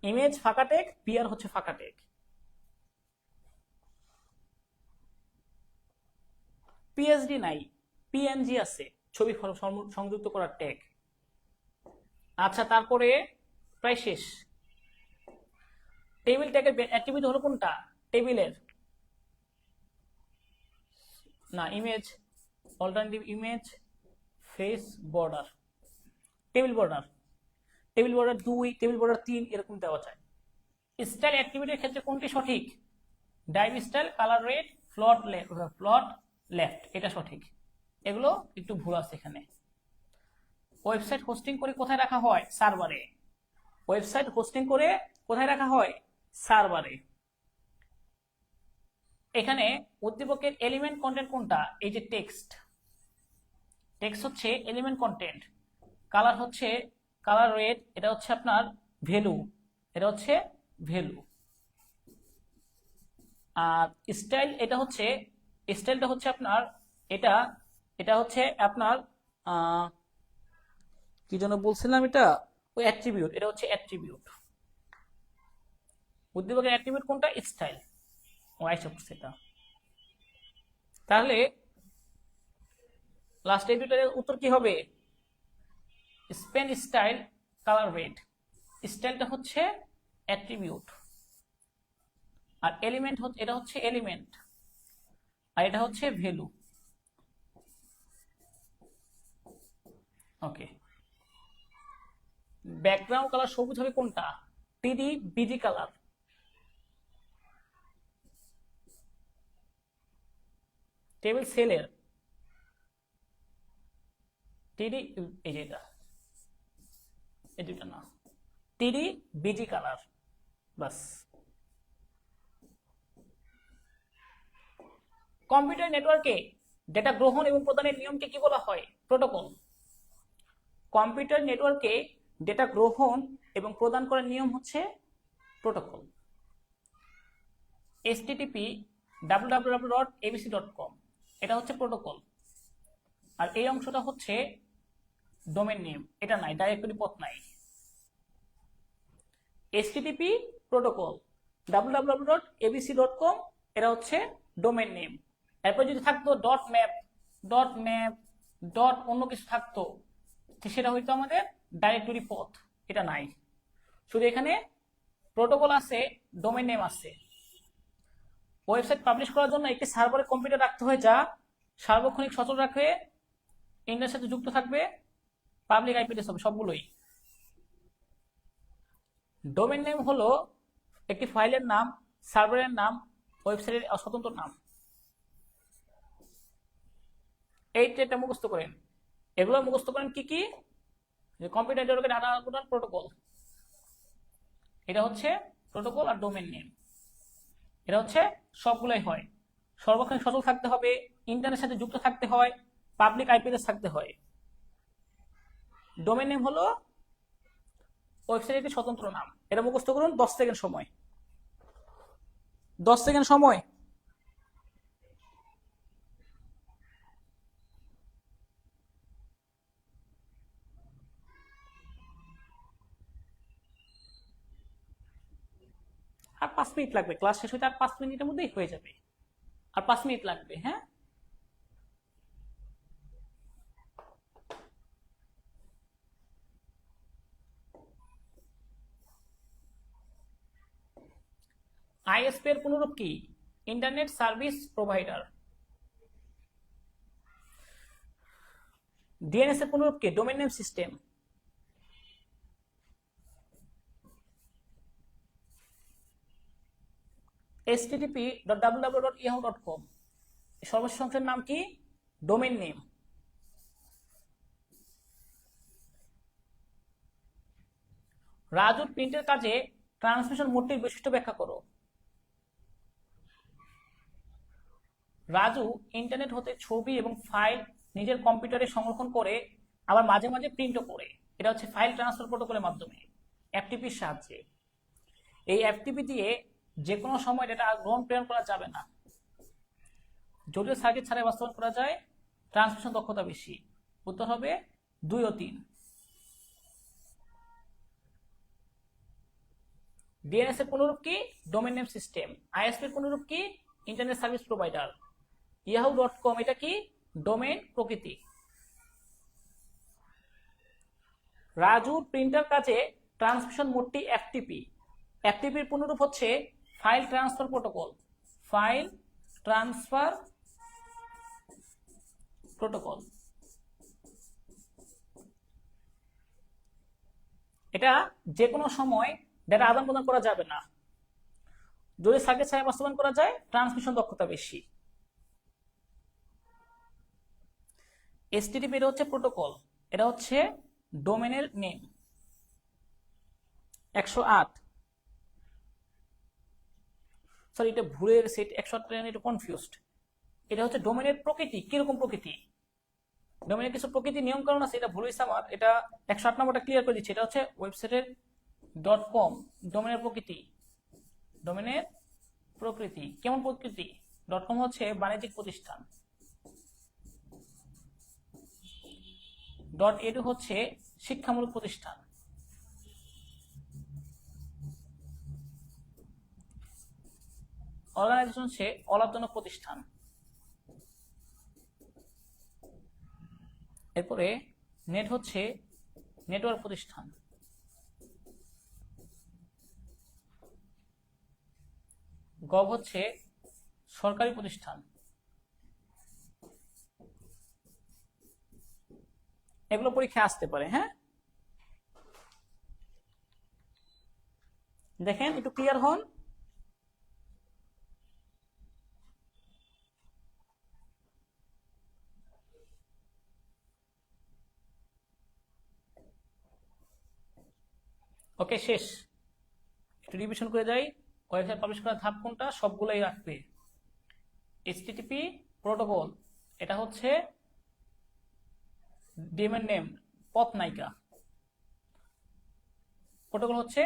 ইমেজ ফাঁকা ট্যাগ, বিআর হচ্ছে ফাঁকা ট্যাগ। পিএসডি নাই, পিএনজি আছে, ছবি সংযুক্ত করার ট্যাগ। আচ্ছা, তারপরে প্রায় শেষ। টেবিল ট্যাগের অ্যাট্রিবিউট হলো কোনটা? টেবিলের না, image, alternative image, face, border, table border, table border 2, table border 3 এরকম দেওয়া যায়। স্টাইল অ্যাট্রিবিউটের ক্ষেত্রে কোনটি সঠিক? ডাইভ স্টাইল, কালার রেড, ফ্লট লেফট, এটা সঠিক। এগুলো একটু ভুল আছে এখানে। ওয়েবসাইট হোস্টিং করে কোথায় রাখা হয়? সার্ভারে। ওয়েবসাইট হোস্টিং করে কোথায় রাখা হয়? সার্ভারে। এখানে উদ্দীপকের এলিমেন্ট কন্টেন্ট কোনটা? এই যে টেক্সট, টেক্সট হচ্ছে এলিমেন্ট কন্টেন্ট। কালার হচ্ছে কালার রেড, এটা হচ্ছে আপনার ভ্যালু, এটা হচ্ছে ভ্যালু। আর স্টাইল, এটা হচ্ছে, স্টাইলটা হচ্ছে আপনার এটা, এটা হচ্ছে আপনার কি যেন বলছিলাম, এটা ওই অ্যাট্রিবিউট, এটা হচ্ছে অ্যাট্রিবিউট। উদ্দীপকের অ্যাট্রিবিউট কোনটা? স্টাইল। ও আইসা করছে এটা। তাহলে লাস্ট এই দুটার উত্তর কি হবে? Spain style, colour red. স্টাইলটা হচ্ছে অ্যাট্রিবিউট, আর এলিমেন্ট হচ্ছে, এটা হচ্ছে এলিমেন্ট, আর এটা হচ্ছে ভ্যালু। ওকে। ব্যাকগ্রাউন্ড কালার সবুজ হবে কোনটা? টিডি, বিজি কালার। টেবিল সেলের টিডি, এই যে এটা, এই দুইটা না, টিডি, বিজি কালার, বাস। কম্পিউটার নেটওয়ার্কে ডেটা গ্রহণ এবং প্রদানের নিয়মকে কি বলা হয়? প্রোটোকল। কম্পিউটার নেটওয়ার্কে ডেটা গ্রহণ এবং প্রদান করার নিয়ম হচ্ছে প্রোটোকল। http www.abc.com, এটা হচ্ছে প্রোটোকল। আর এই অংশটা হচ্ছে ডোমেন নেম, এটা নাই, ডাইরেক্টরি পথ নাই। http প্রোটোকল, www.abc.com, এটা হচ্ছে ডোমেন নেম। এরপর যদি থাকতো .map ডট অন্য কিছু থাকতো, সেটা হইতো আমাদের ডাইরেক্টরি পথ, এটা নাই। শুধু এখানে প্রোটোকল আছে, ডোমেন নেম আছে। ওয়েবসাইট পাবলিশ করার জন্য একটি সার্ভারে কম্পিউটার রাখতে হয়, যা সার্বক্ষণিক সচল রাখবে, ইন্টারনেটের সাথে যুক্ত থাকবে, পাবলিক আইপি অ্যাড্রেস হবে, সবগুলোই। ডোমেন নেম হলো একটি ফাইলের নাম, সার্ভারের নাম, ওয়েবসাইটের স্বতন্ত্র নাম। এই ট্রেডটা মুখস্থ করেন। এগুলো মুখস্থ করেন কি কি? যে কম্পিউটার নেটওয়ার্কের ডাটা আদান প্রোটোকল, এটা হচ্ছে প্রোটোকল, আর ডোমেন নেম, এটা হচ্ছে সবগুলোই হয়। সর্বক্ষণ সচল থাকতে হবে, ইন্টারনেটের সাথে যুক্ত থাকতে হয়, পাবলিক আইপি অ্যাড্রেস থাকতে হয়। ডোমেন নেম হলো ওয়েবসাইটের একটি স্বতন্ত্র নাম। এটা মুখস্থ করুন, 10 সেকেন্ড সময়, 10 সেকেন্ড সময়। আর 5 মিনিট লাগবে, ক্লাস শেষ হইতে আর 5 মিনিটের মধ্যেই হয়ে যাবে, আর 5 মিনিট লাগবে। হ্যাঁ, আইএসপি এর পুনরূপ কি? Internet service provider. ডিএনএস এর পুনরূপ কি? Domain name system. http://www.yahoo.com, সর্বশেষ অংশের নাম কি? Domain name. রাজুর প্রিন্টের কাজে ট্রান্সমিশন মোডটির বৈশিষ্ট্য ব্যাখ্যা করো। রাজু ইন্টারনেট হতে ছবি এবং ফাইল নিজের কম্পিউটারে সংরক্ষণ করে, আবার মাঝে মাঝে প্রিন্টও করে। এটা হচ্ছে ফাইল ট্রান্সফার প্রোটোকলের মাধ্যমে, এফটিপির সাহায্যে। এই এফটিপি দিয়ে যে কোনো সময় ডেটা গ্রহণ প্রেরণ করা যাবে না। জটিল সার্কিট ছাড়াই বাস্তবায়ন করা যায়, ট্রান্সমিশন দক্ষতা বেশি। উত্তর হবে 2 ও 3। ডিএনএস এর পুনরূপ কি? Domain name system. আইএসপি এর পুনরূপ কি? Internet service provider. yahoo.com এটা কি ডোমেইন প্রকৃতি। রাজুর প্রিন্টার কাজে ট্রান্সমিশন মোডটি এফটিপি। এফটিপির পূর্ণরূপ হচ্ছে file transfer protocol. File transfer protocol. এটা যে কোনো সময় ডেটা আদান প্রদান করা যাবে না, যদি সার্কিট ছাড়াই বাস্তবায়ন করা যায় ট্রান্সমিশন দক্ষতা বেশি। এসটিটিপি এটা হচ্ছে প্রোটোকল, এটা হচ্ছে ডোমেনের নেম। 108 সরি এটা ভুলের সেট 108 এটা কনফিউজড। এটা হচ্ছে ডোমেনের প্রকৃতি। কিরকম প্রকৃতি? ডোমেনের কিছু প্রকৃতি নিয়ম কানুন আছে, এটা ভুল হয়েছে আমার। এটা 108 নম্বরটা ক্লিয়ার করে দিচ্ছে। এটা হচ্ছে ওয়েবসাইটের .com ডোমেনের প্রকৃতি। ডোমেনের প্রকৃতি কেমন প্রকৃতি? .com হচ্ছে বাণিজ্যিক প্রতিষ্ঠান। .edu হচ্ছে শিক্ষামূলক প্রতিষ্ঠান। অর্গানাইজেশন হচ্ছে অলাভজনক প্রতিষ্ঠান। এরপরে নেট হচ্ছে নেটওয়ার্ক প্রতিষ্ঠান। গভ হচ্ছে সরকারি প্রতিষ্ঠান। এগুলো পরীক্ষায় আসতে পারে। হ্যাঁ, দেখেন একটু ক্লিয়ার হন। ওকে, শেষ। একটু রিভিশন করে যাই। ওয়েবসাইট পাবলিশ করার ধাপ কোনটা? সবগুলোই রাখবে। এইচটিটিপি প্রোটোকল এটা হচ্ছে ডোমেইন নেম, পথ নায়িকা। প্রোটোকল হচ্ছে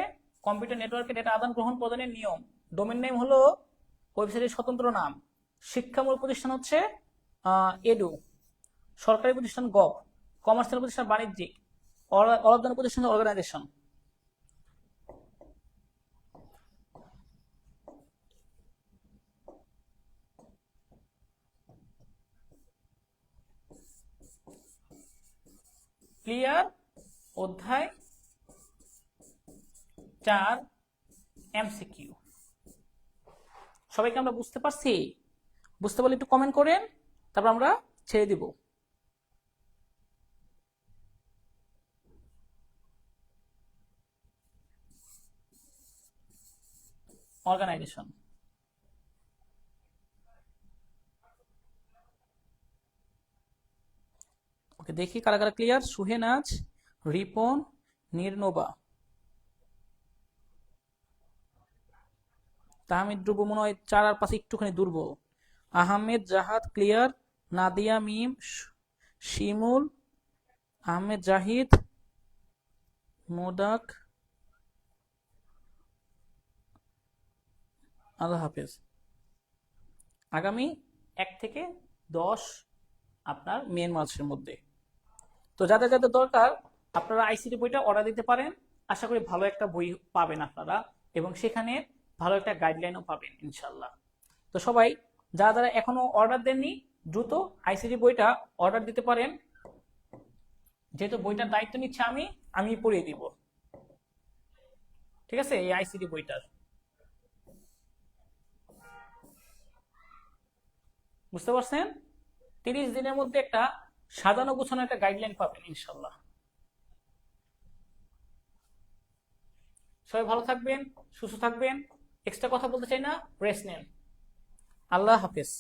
কম্পিউটার নেটওয়ার্কে ডেটা আদান গ্রহণ প্রদানের নিয়ম। ডোমেইন নেম হলো ওয়েবসাইটের স্বতন্ত্র নাম। শিক্ষামূলক প্রতিষ্ঠান হচ্ছে এডু। সরকারি প্রতিষ্ঠান গভ। কমার্শিয়াল প্রতিষ্ঠান বাণিজ্যিক। অলাভজনক প্রতিষ্ঠান অর্গানাইজেশন। ক্লিয়ার? অধ্যায় 4 এমসিকিউ সবাইকে আমরা বুঝতে পারছি? বুঝতে পারলে একটু কমেন্ট করেন, তারপর আমরা ছেড়ে দিব। অর্গানাইজেশন। ওকে, দেখি কারা কারা ক্লিয়ার। সুহেনাজ, রিপন, নির্নোবা, তাহমিদ ধ্রুব মনে হয় 4 আর 5 একটুখানি দুর্বল। আহমেদ জাহাদ ক্লিয়ার। নাদিয়া মিম, শিমুল, আহমেদ জাহিদ, মোদাক। আল্লাহ হাফেজ। আগামী 1 থেকে 10 আপনার মেন মাসের মধ্যে। তো যাদের যাদের দরকার আপনারা আইসিটি বইটা অর্ডার দিতে পারেন। আশা করি ভালো একটা বই পাবেন আপনারা, এবং সেখানে ভালো একটা গাইডলাইনও পাবেন ইনশাল্লাহ। তো সবাই যারা যারা এখনো অর্ডার দেননি দ্রুত আইসিটি বইটা অর্ডার দিতে পারেন। যেহেতু বইটার দায়িত্ব নিচ্ছে আমি পড়িয়ে দিব। ঠিক আছে, এই আইসিটি বইটার বুঝতে পারছেন? 30 দিনের মধ্যে একটা সাজানো গোছানো একটা গাইডলাইন পাবেন ইনশাল্লাহ। সবাই ভালো থাকবেন, সুস্থ থাকবেন। এক্সট্রা কথা বলতে চাই না, রেস্ট নেন। আল্লাহ হাফেজ।